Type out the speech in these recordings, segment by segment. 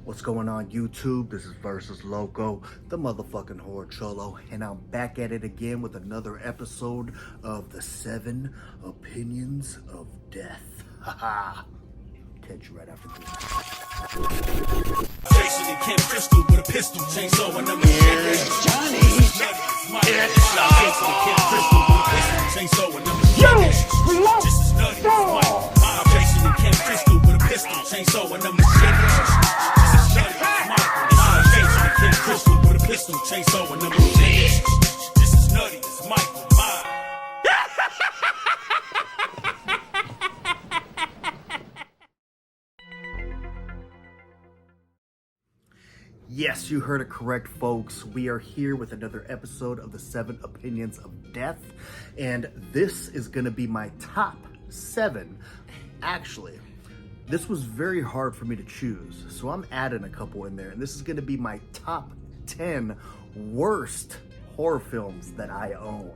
What's going on YouTube? This is Versus Loco, the motherfucking horror cholo, and I'm back at it again with another episode of the 7 Opinions of Death. Haha. Catch you right after this. Jason and Kim Crystal with a pistol, chainsaw and I'm Here's Johnny. It's Jason and Kim Crystal with a pistol, chainsaw and I'm This is nutty. I'm Jason and Kim Crystal with a pistol, chainsaw and I'm This is nutty. I'm Jason and Kim Crystal with a pistol, chainsaw and I'm This is nutty. It's Michael. Yes, you heard it correct, folks. We are here with another episode of the 7 Opinions of Death, and this is going to be my top 7. Actually, this was very hard for me to choose, so I'm adding a couple in there, and this is going to be my top 10 worst horror films that I own.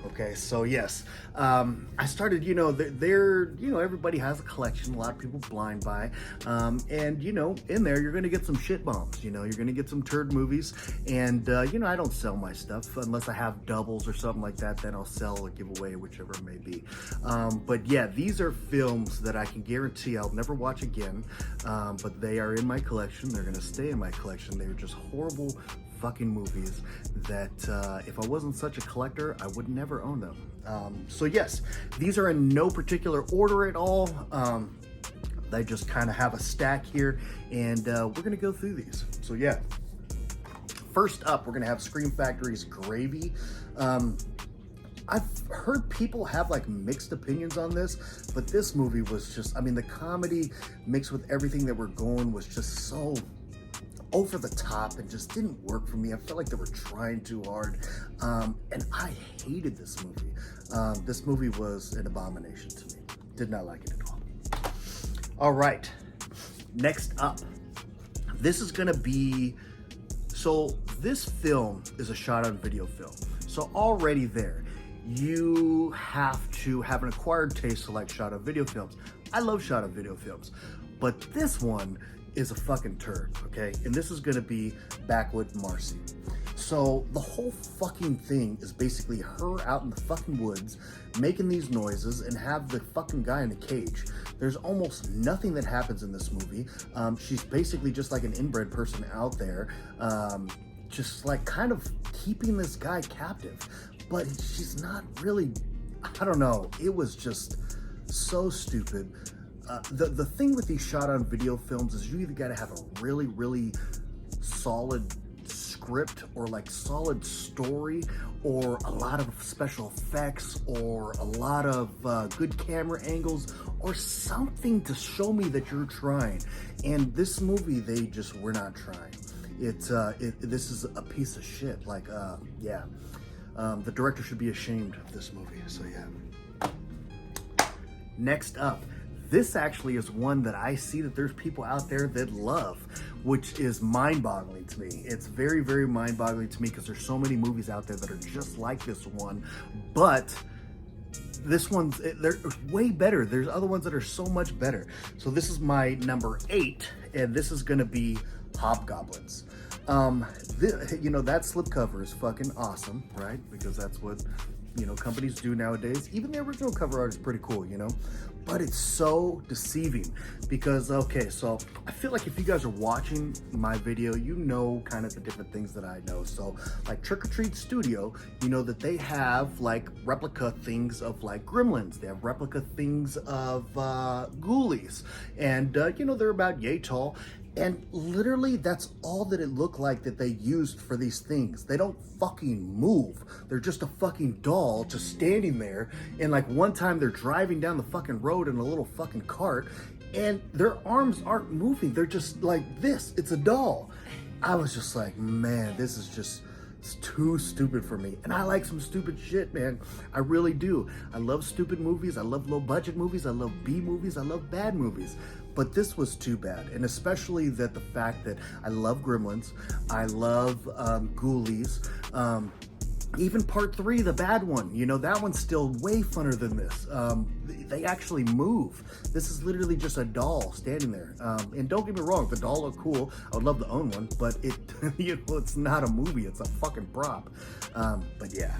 Okay, so yes, I started, everybody has a collection, a lot of people blind buy, and, in there, you're going to get some shit bombs, you're going to get some turd movies, and, I don't sell my stuff unless I have doubles or something like that, then I'll sell or give away, whichever it may be. But yeah, these are films that I can guarantee I'll never watch again, but they are in my collection, they're going to stay in my collection, they're just horrible fucking movies that if I wasn't such a collector, I would never own them. So yes, these are in no particular order at all. They just kind of have a stack here, and we're gonna go through these. So yeah, first up, we're gonna have Scream Factory's Gravy. I've heard people have like mixed opinions on this, but this movie was just, the comedy mixed with everything that we're going was just so over the top and just didn't work for me. I felt like they were trying too hard, and I hated this movie. This movie was an abomination to me. Did not like it at all. All right, next up, this is gonna be, so this film is a shot on video film. So already there, you have to have an acquired taste to like shot on video films. I love shot on video films, but this one is a fucking turd, okay? And this is gonna be Backwood Marcy. So the whole fucking thing is basically her out in the fucking woods making these noises and have the fucking guy in a cage. There's almost nothing that happens in this movie. She's basically just like an inbred person out there, just like kind of keeping this guy captive. But she's not really, I don't know, it was just so stupid. The thing with these shot on video films is you either got to have a really, really solid script or like solid story or a lot of special effects or a lot of good camera angles or something to show me that you're trying. And this movie, they just were not trying. This is a piece of shit. Like, yeah. The director should be ashamed of this movie. So yeah. Next up. This actually is one that I see that there's people out there that love, which is mind-boggling to me. It's very, very mind-boggling to me because there's so many movies out there that are just like this one, but this one's, they're way better. There's other ones that are so much better. So this is my number 8, and this is gonna be Hobgoblins. That slipcover is fucking awesome, right? Because that's what, companies do nowadays. Even the original cover art is pretty cool, but it's so deceiving because, okay, so I feel like if you guys are watching my video, you know kind of the different things that I know. So like Trick or Treat Studio, you know that they have like replica things of like Gremlins. They have replica things of Ghoulies, and they're about yay tall. And literally that's all that it looked like that they used for these things. They don't fucking move. They're just a fucking doll just standing there. And like one time they're driving down the fucking road in a little fucking cart and their arms aren't moving. They're just like this. It's a doll. I was just like, man, this is just, it's too stupid for me. And I like some stupid shit, man. I really do. I love stupid movies. I love low budget movies. I love B movies. I love bad movies. But this was too bad. And especially that the fact that I love Gremlins. I love Ghoulies. Even part 3, the bad one, you know, that one's still way funner than this. They actually move. This is literally just a doll standing there. And don't get me wrong, the doll looked cool. I would love to own one, but it, you know, it's not a movie. It's a fucking prop. But yeah.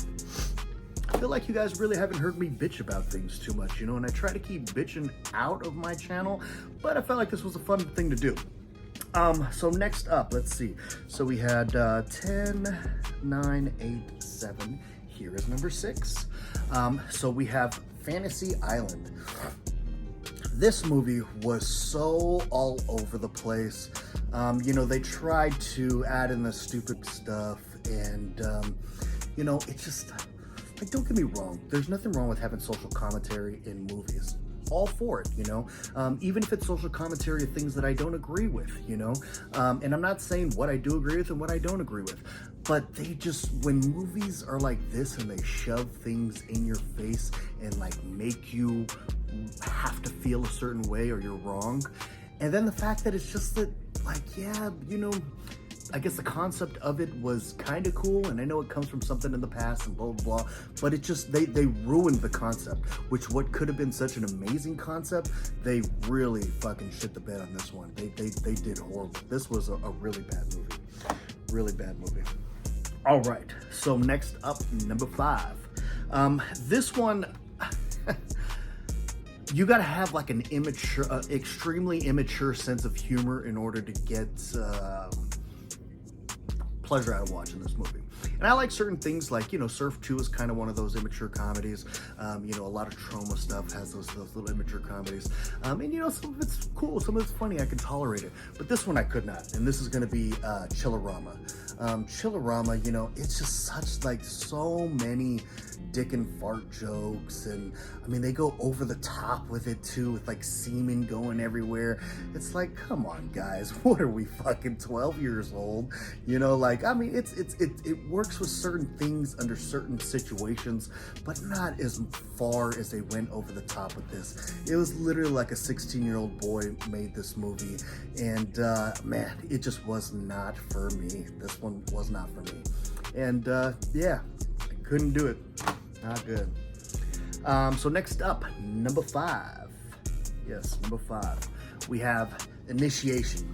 I feel like you guys really haven't heard me bitch about things too much, you know, and I try to keep bitching out of my channel, but I felt like this was a fun thing to do. So next up, let's see. So we had 10, 9, 8, 7. Here is number 6. So we have Fantasy Island. This movie was so all over the place. You know, they tried to add in the stupid stuff, and you know, it's just like, don't get me wrong. There's nothing wrong with having social commentary in movies. All for it, you know, even if it's social commentary of things that I don't agree with, you know, and I'm not saying what I do agree with and what I don't agree with, but they just, when movies are like this and they shove things in your face and like make you have to feel a certain way or you're wrong, and then the fact that it's just that, like, yeah, you know, I guess the concept of it was kind of cool, and I know it comes from something in the past and blah, blah, blah, but it just, they ruined the concept, which what could have been such an amazing concept, they really fucking shit the bed on this one. They did horrible. This was a really bad movie. Really bad movie. All right, so next up, number 5. This one, you gotta have like an immature, extremely immature sense of humor in order to get pleasure out of watching this movie. And I like certain things, like, you know, Surf 2 is kind of one of those immature comedies. You know, a lot of Trauma stuff has those little immature comedies. And, you know, some of it's cool, some of it's funny, I can tolerate it. But this one I could not, and this is going to be Chillerama. Chillerama, you know, it's just such, like, so many dick and fart jokes, and I mean, they go over the top with it too, with like semen going everywhere. It's like, come on guys, what are we, fucking 12 years old? You know, like, I mean, it works with certain things under certain situations, but not as far as they went over the top with this. It was literally like a 16-year-old boy made this movie, and man, it just was not for me. This one was not for me, and yeah, I couldn't do it. Not good. So next up, number 5. Yes, number 5. We have Initiation.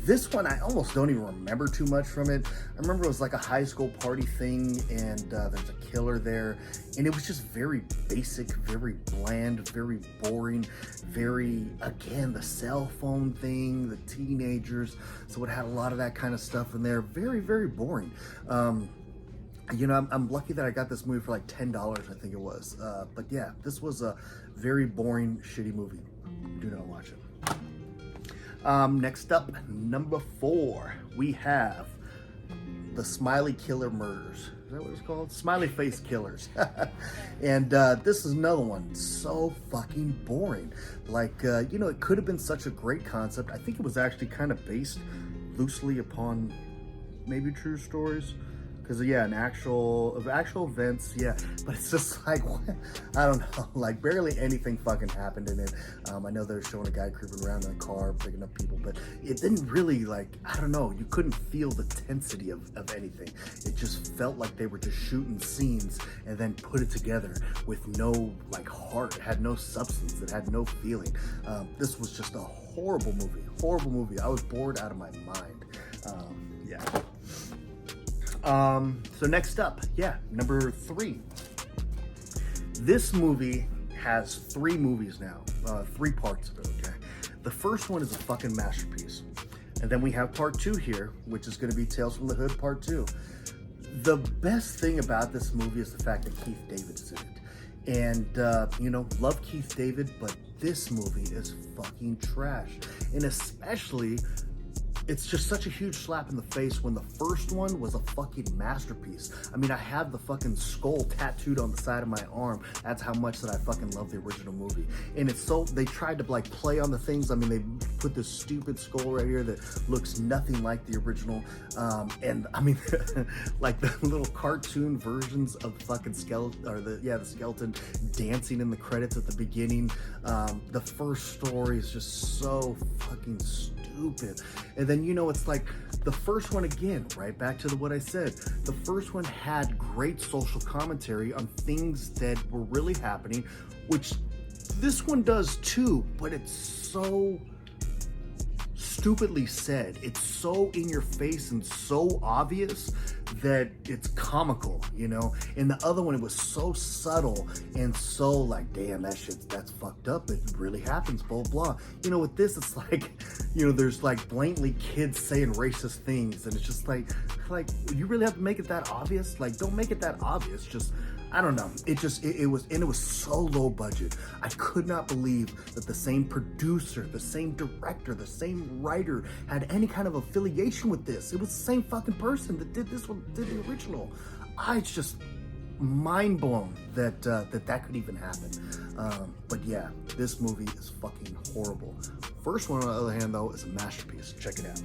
This one, I almost don't even remember too much from it. I remember it was like a high school party thing, and there's a killer there, and it was just very basic, very bland, very boring, very, again, the cell phone thing, the teenagers, so it had a lot of that kind of stuff in there. Very, very boring. You know, I'm lucky that I got this movie for like $10, I think it was. But yeah, this was a very boring, shitty movie. Do not watch it. Next up, number 4, we have The Smiley Killer Murders. Is that what it's called? Smiley Face Killers. And this is another one. So fucking boring. Like, you know, it could have been such a great concept. I think it was actually kind of based loosely upon maybe true stories. Because, yeah, of actual events, yeah. But it's just like, what? I don't know. Like, barely anything fucking happened in it. I know they're showing a guy creeping around in a car, picking up people, but it didn't really, like, I don't know. You couldn't feel the tensity of anything. It just felt like they were just shooting scenes and then put it together with no, like, heart. It had no substance. It had no feeling. This was just a horrible movie. Horrible movie. I was bored out of my mind. Yeah. So next up, yeah, number 3. This movie has 3 movies now, 3 parts of it, okay? The first one is a fucking masterpiece. And then we have part 2 here, which is going to be Tales from the Hood part 2. The best thing about this movie is the fact that Keith David is in it. And, you know, love Keith David, but this movie is fucking trash. And especially, it's just such a huge slap in the face when the first one was a fucking masterpiece. I mean, I have the fucking skull tattooed on the side of my arm. That's how much that I fucking love the original movie. And it's so, they tried to like play on the things. I mean, they put this stupid skull right here that looks nothing like the original. And I mean, like the little cartoon versions of the fucking skeleton, or the skeleton dancing in the credits at the beginning. The first story is just so fucking stupid. And then, you know, it's like The first one, again, right back to what I said, the first one had great social commentary on things that were really happening, which this one does too, but it's so stupidly said. It's so in your face and so obvious that it's comical, you know? And the other one, it was so subtle and so like, damn, that's fucked up. It really happens, blah, blah. You know, with this, it's like, you know, there's like blatantly kids saying racist things. And it's just like, you really have to make it that obvious? Like, don't make it that obvious. Just, I don't know. It was so low budget. I could not believe that the same producer, the same director, the same writer had any kind of affiliation with this. It was the same fucking person that did this one, did the original. I just mind blown that that could even happen. But yeah, this movie is fucking horrible. First one, on the other hand, though, is a masterpiece. Check it out.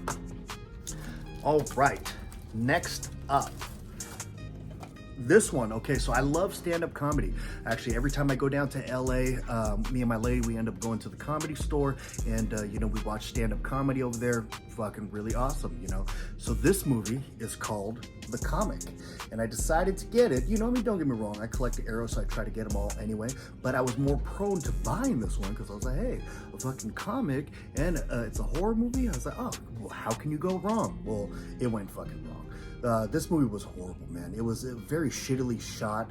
All right, next up. This one, okay, so I love stand-up comedy. Actually, every time I go down to LA, me and my lady, we end up going to the Comedy Store, and you know, we watch stand-up comedy over there. Fucking really awesome, you know. So this movie is called The Comic, and I decided to get it. You know, I mean, don't get me wrong, I collect the arrows, so I try to get them all anyway, but I was more prone to buying this one because I was like, hey, a fucking comic, and it's a horror movie. I was like, oh, well, how can you go wrong? Well, it went fucking wrong. This movie was horrible, man. It was very shittily shot,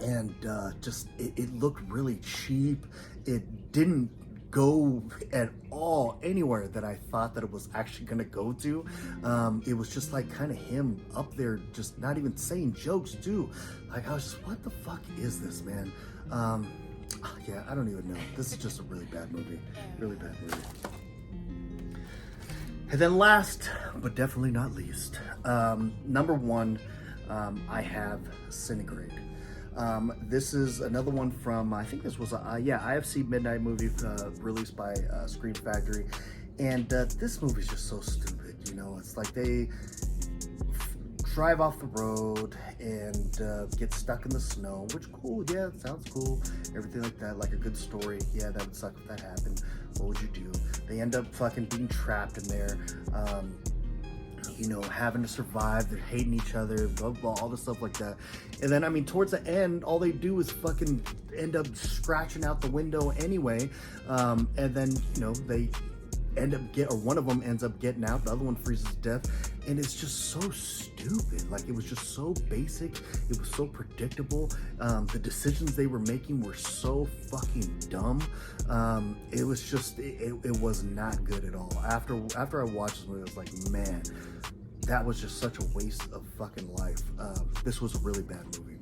and just it looked really cheap. It didn't go at all anywhere that I thought that it was actually gonna go to. It was just like kind of him up there, just not even saying jokes too. Like, I was just, what the fuck is this, man? Yeah, I don't even know. This is just a really bad movie. Really bad movie. And then last, but definitely not least, number one, I have Centigrade. This is another one from, I think this was a, IFC Midnight movie released by Scream Factory. And this movie is just so stupid, you know? It's like they drive off the road and get stuck in the snow, which cool, yeah, it sounds cool, everything like that, like a good story. Yeah, that would suck if that happened. What would you do? They end up fucking being trapped in there, you know, having to survive. They're hating each other, blah, blah, all this stuff like that. And then, I mean, towards the end, all they do is fucking end up scratching out the window anyway. And then, you know, they end up one of them ends up getting out, the other one freezes to death, and it's just so stupid. Like, it was just so basic, it was so predictable. The decisions they were making were so fucking dumb. It was just, it was not good at all. After I watched this movie, I was like, man, that was just such a waste of fucking life. This was a really bad movie.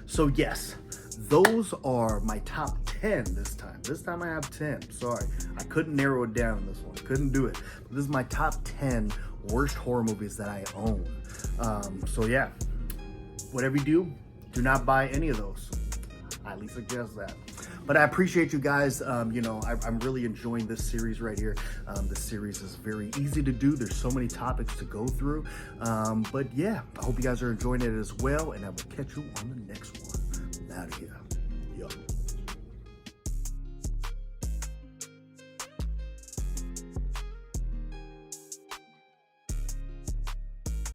So yes, those are my top 10 this time. This time I have 10. Sorry, I couldn't narrow it down in this one. Couldn't do it. But this is my top 10 worst horror movies that I own. So yeah, whatever you do not buy any of those. I highly suggest that. But I appreciate you guys. You know, I'm really enjoying this series right here. This series is very easy to do. There's so many topics to go through. But yeah, I hope you guys are enjoying it as well. And I will catch you on the next one. Out of here.